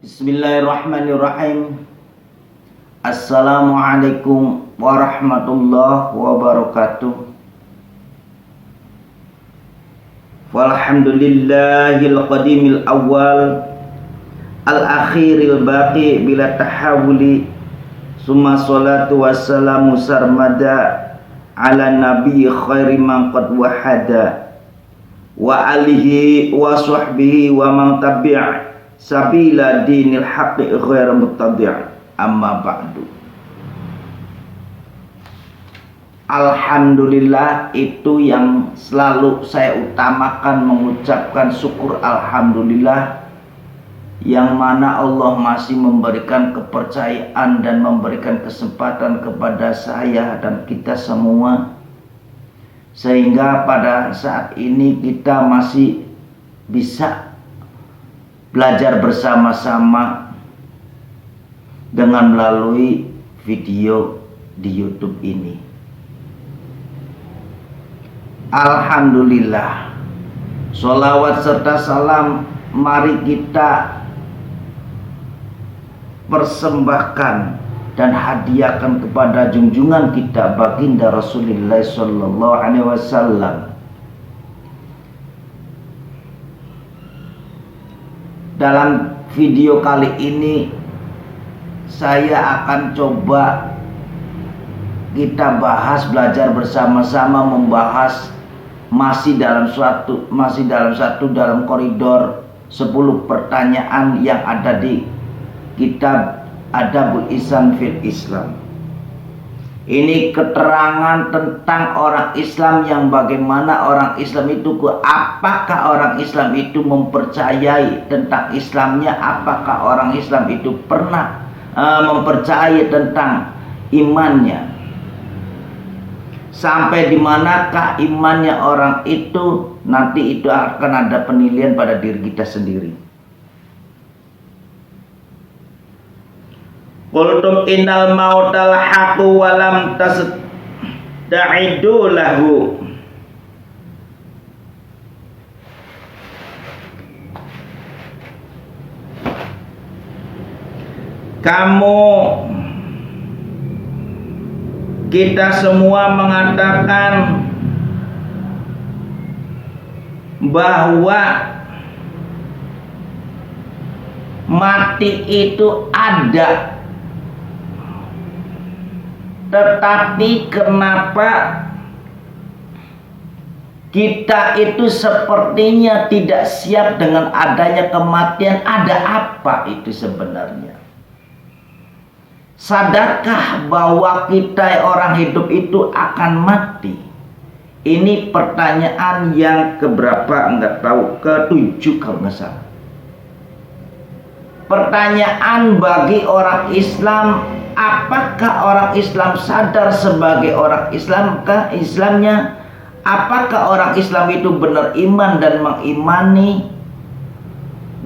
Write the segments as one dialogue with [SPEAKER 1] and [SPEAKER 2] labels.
[SPEAKER 1] Bismillahirrahmanirrahim. Assalamualaikum warahmatullahi wabarakatuh. Walhamdulillahil qadimil awal al-akhiril baqi bila tahawuli. Summa salatu wassalamu sarmada ala nabi khairi man qad wahada wa alihi wa sahbihi wa man tabi'a sabila dinil haqqi ghair muttabi'. Amma ba'du. Alhamdulillah, itu yang selalu saya utamakan, mengucapkan syukur alhamdulillah, yang mana Allah masih memberikan kepercayaan dan memberikan kesempatan kepada saya dan kita semua, sehingga pada saat ini kita masih bisa belajar bersama-sama dengan melalui video di YouTube ini. Alhamdulillah, sholawat serta salam mari kita persembahkan dan hadiahkan kepada junjungan kita baginda Rasulullah sallallahu alaihi wasallam. Dalam video kali ini saya akan coba kita bahas, belajar bersama-sama, membahas masih dalam koridor 10 pertanyaan yang ada di kitab Adabul Ihsan fil Islam. Ini keterangan tentang orang Islam, yang bagaimana orang Islam itu, apakah orang Islam itu mempercayai tentang Islamnya, apakah orang Islam itu pernah mempercayai tentang imannya, sampai di manakah imannya orang itu. Nanti itu akan ada penilaian pada diri kita sendiri. Qultum innal mautal haqqu walam tasda'idu lahu. Kita semua mengatakan bahwa mati itu ada, tetapi kenapa kita itu sepertinya tidak siap dengan adanya kematian? Ada apa itu sebenarnya? Sadarkah bahwa kita orang hidup itu akan mati? Ini pertanyaan yang keberapa, enggak tahu, ke-7 kalau nggak salah. Pertanyaan bagi orang Islam, apakah orang Islam sadar sebagai orang Islamkah Islamnya? Apakah orang Islam itu benar iman dan mengimani?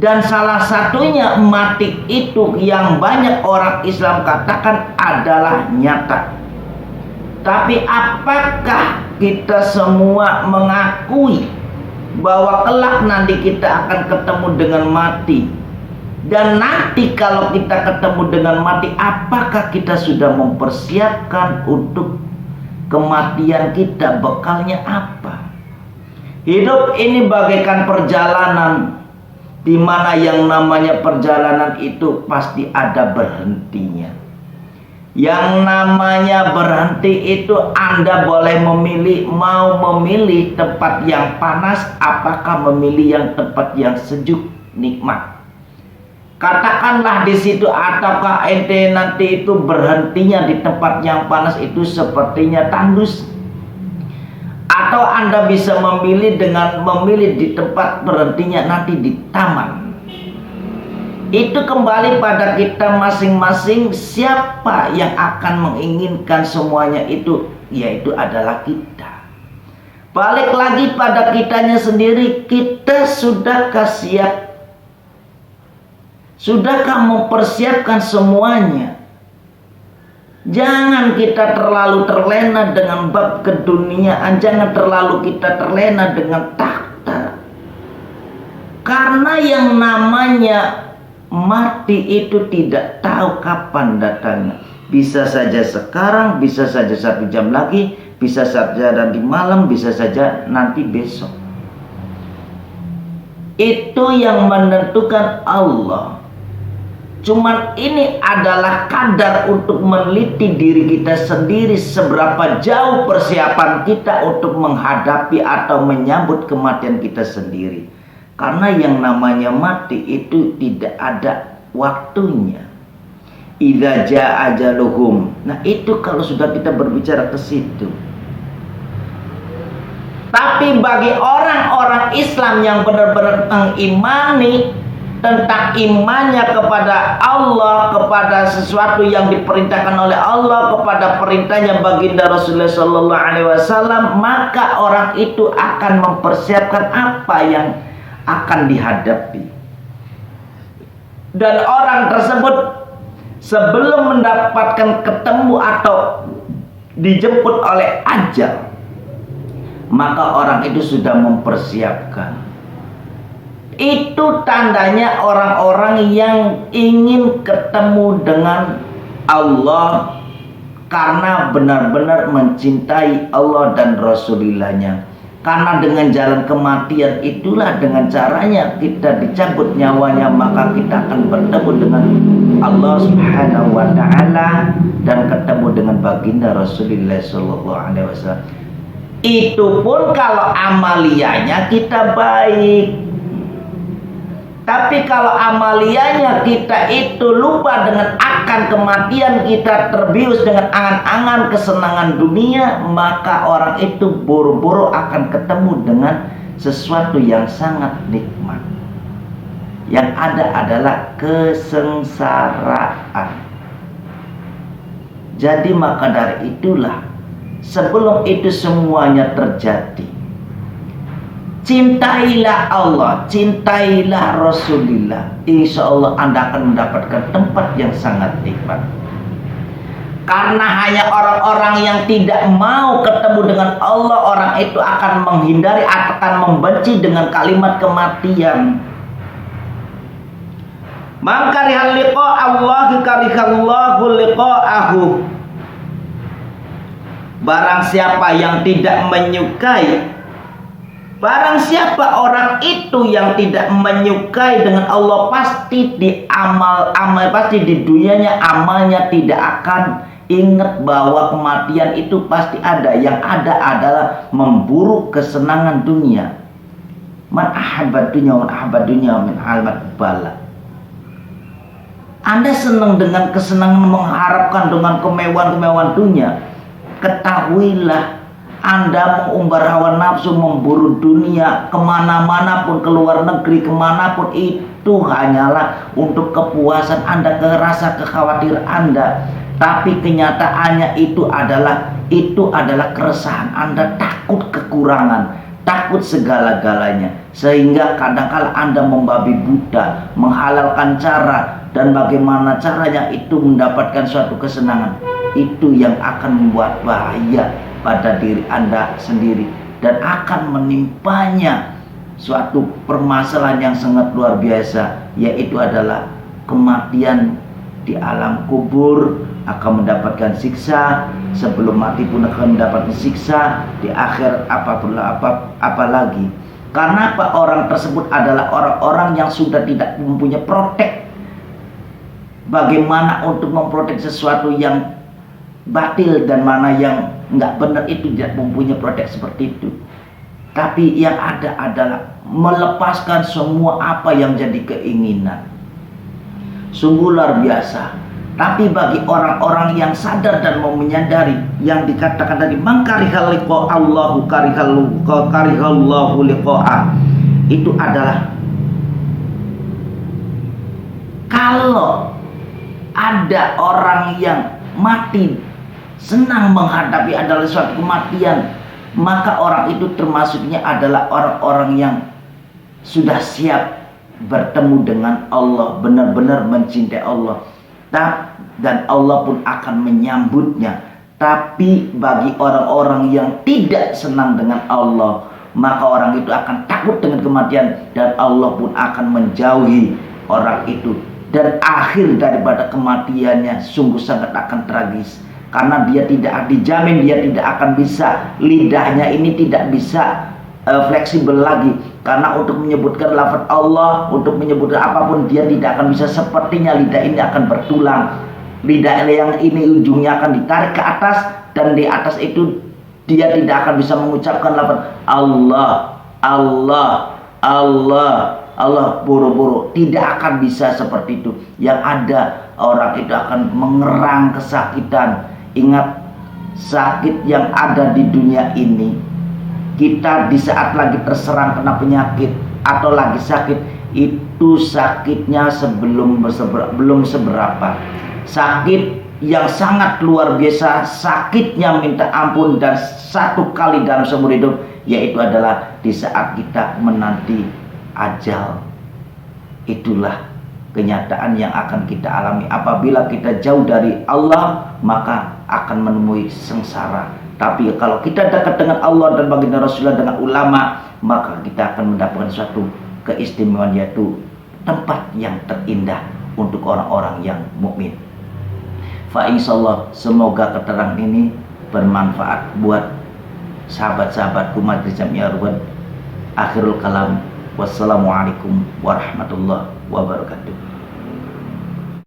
[SPEAKER 1] Dan salah satunya mati itu yang banyak orang Islam katakan adalah nyata. Tapi apakah kita semua mengakui bahwa kelak nanti kita akan ketemu dengan mati? Dan nanti kalau kita ketemu dengan mati, apakah kita sudah mempersiapkan untuk kematian kita? Bekalnya apa? Hidup ini bagaikan perjalanan, di mana yang namanya perjalanan itu pasti ada berhentinya. Yang namanya berhenti itu Anda boleh memilih, mau memilih tempat yang panas, apakah memilih yang tempat yang sejuk, nikmat. Katakanlah di situ, ataukah ente nanti itu berhentinya di tempat yang panas itu sepertinya tandus, atau Anda bisa memilih dengan memilih di tempat berhentinya nanti di taman. Itu kembali pada kita masing-masing, siapa yang akan menginginkan semuanya itu, yaitu adalah kita. Balik lagi pada kitanya sendiri, kita sudahkah siap? Sudahkah mempersiapkan semuanya? Jangan kita terlalu terlena dengan bab keduniaan, jangan terlalu kita terlena dengan takhta. Karena yang namanya mati itu tidak tahu kapan datangnya. Bisa saja sekarang, bisa saja 1 jam lagi, bisa saja nanti malam, bisa saja nanti besok. Itu yang menentukan Allah. Cuman ini adalah kadar untuk meneliti diri kita sendiri, seberapa jauh persiapan kita untuk menghadapi atau menyambut kematian kita sendiri. Karena yang namanya mati itu tidak ada waktunya. Idza jaa ajaluhum. Nah, itu kalau sudah kita berbicara ke situ. Tapi bagi orang-orang Islam yang benar-benar mengimani tentang imannya kepada Allah, kepada sesuatu yang diperintahkan oleh Allah, kepada perintahnya baginda Rasulullah Sallallahu Alaihi Wasallam, maka orang itu akan mempersiapkan apa yang akan dihadapi. Dan orang tersebut sebelum mendapatkan ketemu atau dijemput oleh ajal, maka orang itu sudah mempersiapkan. Itu tandanya orang-orang yang ingin ketemu dengan Allah karena benar-benar mencintai Allah dan Rasulullah-Nya. Karena dengan jalan kematian itulah dengan caranya kita dicabut nyawanya, maka kita akan bertemu dengan Allah Subhanahu wa taala dan ketemu dengan baginda Rasulullah sallallahu alaihi wasallam. Itu pun kalau amaliyanya kita baik. Tapi kalau amaliyanya kita itu lupa dengan akan kematian, kita terbius dengan angan-angan kesenangan dunia, maka orang itu buru-buru akan ketemu dengan sesuatu yang sangat nikmat. Yang ada adalah kesengsaraan. Jadi maka dari itulah, sebelum itu semuanya terjadi, cintailah Allah, cintailah Rasulullah. Insya Allah Anda akan mendapatkan tempat yang sangat nikmat. Karena hanya orang-orang yang tidak mau ketemu dengan Allah, orang itu akan menghindari, akan membenci dengan kalimat kematian. Man karihal liqa Allah karihallahu liqa'ahu. Barang siapa yang tidak menyukai, barang siapa orang itu yang tidak menyukai dengan Allah, pasti di pasti di dunianya amalnya tidak akan ingat bahwa kematian itu pasti ada. Yang ada adalah memburu kesenangan dunia. Man ahabbad dunya wa ahabbad dunya min almat bala. Anda senang dengan kesenangan, mengharapkan dengan kemewahan-kemewahan dunia, ketahuilah Anda mengumbar hawa nafsu, memburu dunia, kemana-mana pun, ke luar negeri, kemanapun, itu hanyalah untuk kepuasan Anda, rasa kekhawatiran Anda. Tapi kenyataannya itu adalah keresahan Anda, takut kekurangan, takut segala-galanya. Sehingga kadang-kala Anda membabi buta, menghalalkan cara, dan bagaimana caranya itu mendapatkan suatu kesenangan. Itu yang akan membuat bahaya pada diri Anda sendiri dan akan menimpanya suatu permasalahan yang sangat luar biasa, yaitu adalah kematian di alam kubur, akan mendapatkan siksa, sebelum mati pun akan mendapatkan siksa, di akhir apalagi. Karena apa? Orang tersebut adalah orang-orang yang sudah tidak mempunyai protek. Bagaimana untuk memprotek sesuatu yang batil dan mana yang nggak benar, itu tidak mempunyai protek seperti itu. Tapi yang ada adalah melepaskan semua apa yang jadi keinginan. Sungguh luar biasa. Tapi bagi orang-orang yang sadar dan mau menyadari yang dikatakan tadi, mangkarihal liqa Allahu karihallahu liqa'ah, itu adalah kalau ada orang yang mati senang menghadapi adalah suatu kematian, maka orang itu termasuknya adalah orang-orang yang sudah siap bertemu dengan Allah, benar-benar mencintai Allah, dan Allah pun akan menyambutnya. Tapi bagi orang-orang yang tidak senang dengan Allah, maka orang itu akan takut dengan kematian, dan Allah pun akan menjauhi orang itu dan akhir daripada kematiannya sungguh sangat akan tragis, karena dia tidak dijamin, dia tidak akan bisa, lidahnya ini tidak bisa fleksibel lagi, karena untuk menyebutkan lafaz Allah, untuk menyebutkan apapun dia tidak akan bisa. Sepertinya lidah ini akan bertulang, lidah yang ini ujungnya akan ditarik ke atas, dan di atas itu dia tidak akan bisa mengucapkan lafaz Allah, Allah, Allah, Allah, buru-buru, tidak akan bisa seperti itu. Yang ada orang itu akan mengerang kesakitan. Ingat, sakit yang ada di dunia ini, kita di saat lagi terserang kena penyakit atau lagi sakit, itu sakitnya belum seberapa. Sakit yang sangat luar biasa, sakitnya minta ampun, dan satu kali dalam seumur hidup, yaitu adalah di saat kita menanti ajal. Itulah kenyataan yang akan kita alami. Apabila kita jauh dari Allah, maka akan menemui sengsara. Tapi kalau kita dekat dengan Allah dan baginda Rasulullah, dengan ulama, maka kita akan mendapatkan suatu keistimewaan, yaitu tempat yang terindah untuk orang-orang yang mukmin. Fa insyaallah, semoga keterangan ini bermanfaat buat sahabat-sahabatku Majelis Jamiah Ruwan. Akhirul kalam, wassalamualaikum warahmatullahi wabarakatuh.